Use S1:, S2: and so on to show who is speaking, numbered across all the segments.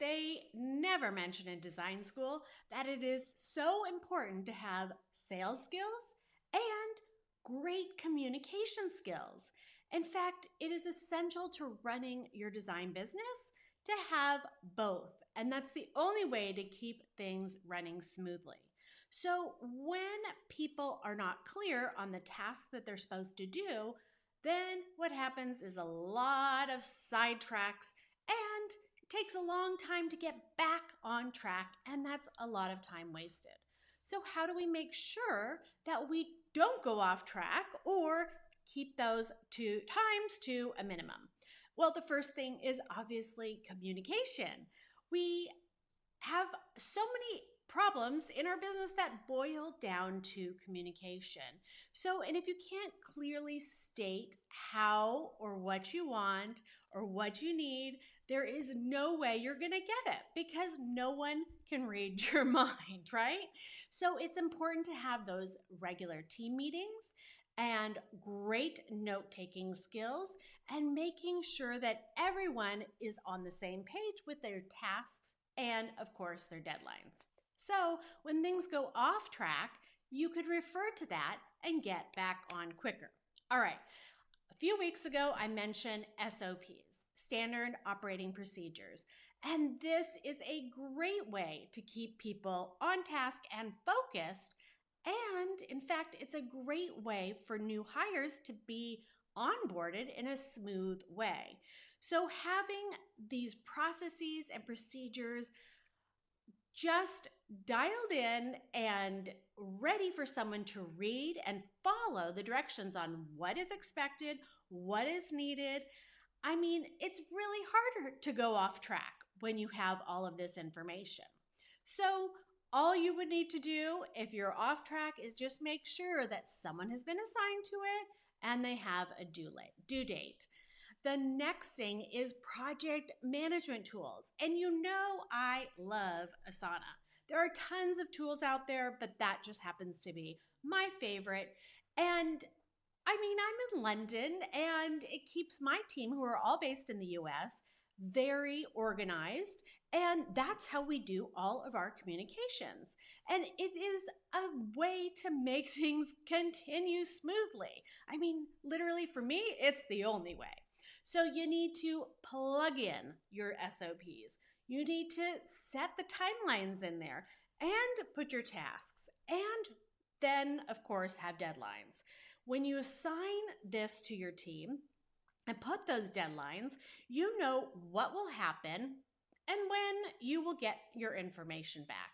S1: they never mention in design school that it is so important to have sales skills and great communication skills. In fact, it is essential to running your design business to have both. And that's the only way to keep things running smoothly. So when people are not clear on the tasks that they're supposed to do, then what happens is a lot of sidetracks, and it takes a long time to get back on track, and that's a lot of time wasted. So how do we make sure that we don't go off track or keep those two times to a minimum? Well, the first thing is obviously communication. We have so many problems in our business that boil down to communication. So, and if you can't clearly state how or what you want or what you need, there is no way you're going to get it because no one can read your mind, right? So it's important to have those regular team meetings and great note-taking skills and making sure that everyone is on the same page with their tasks and, of course, their deadlines. So when things go off track, you could refer to that and get back on quicker. All right. A few weeks ago, I mentioned SOPs, Standard Operating Procedures, and this is a great way to keep people on task and focused. And in fact, it's a great way for new hires to be onboarded in a smooth way. So having these processes and procedures just dialed in and ready for someone to read and follow the directions on what is expected, what is needed. I mean, it's really harder to go off track when you have all of this information. So all you would need to do if you're off track is just make sure that someone has been assigned to it and they have a due date. The next thing is project management tools. And you know I love Asana. There are tons of tools out there, but that just happens to be my favorite. And I mean, I'm in London and it keeps my team, who are all based in the US, very organized. And that's how we do all of our communications. And it is a way to make things continue smoothly. I mean, literally for me, it's the only way. So you need to plug in your SOPs. You need to set the timelines in there and put your tasks. And then, of course, have deadlines. When you assign this to your team and put those deadlines, you know what will happen and when you will get your information back.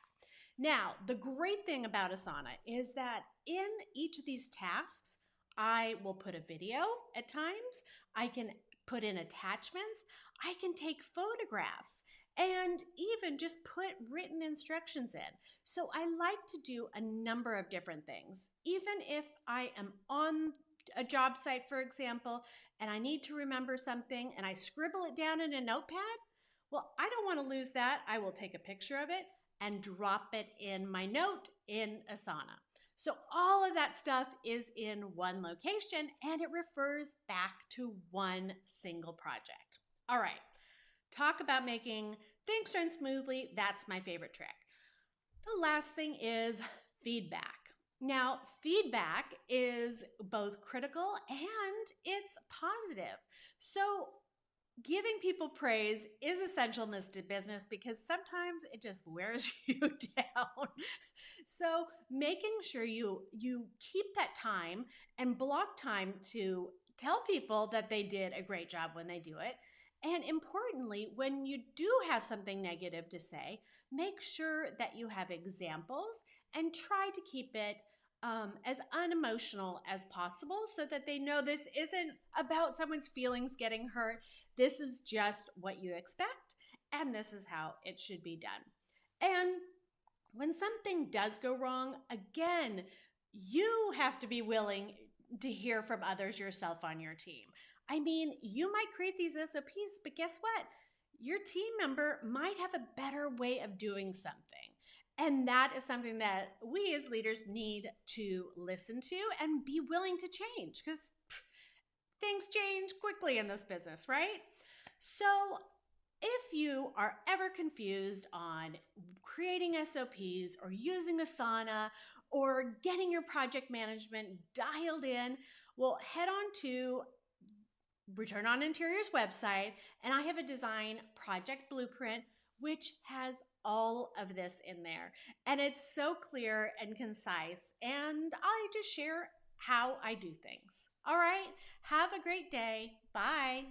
S1: Now, the great thing about Asana is that in each of these tasks, I will put a video at times. I can put in attachments. I can take photographs and even just put written instructions in. So I like to do a number of different things. Even if I am on a job site, for example, and I need to remember something and I scribble it down in a notepad, well, I don't want to lose that. I will take a picture of it and drop it in my note in Asana. So all of that stuff is in one location and it refers back to one single project. All right, talk about making things run smoothly. That's my favorite trick. The last thing is feedback. Now, feedback is both critical and it's positive. So giving people praise is essential in this business because sometimes it just wears you down. So making sure you keep that time and block time to tell people that they did a great job when they do it. And importantly, when you do have something negative to say, make sure that you have examples and try to keep it as unemotional as possible so that they know this isn't about someone's feelings getting hurt. This is just what you expect, and this is how it should be done. And when something does go wrong, again, you have to be willing to hear from others yourself on your team. I mean, you might create these SOPs, but guess what? Your team member might have a better way of doing something. And that is something that we as leaders need to listen to and be willing to change because things change quickly in this business, right? So if you you are ever confused on creating SOPs or using Asana or getting your project management dialed in, well, head on to Return on Interior's website, and I have a design project blueprint which has all of this in there. And it's so clear and concise, and I just share how I do things. All right, have a great day. Bye.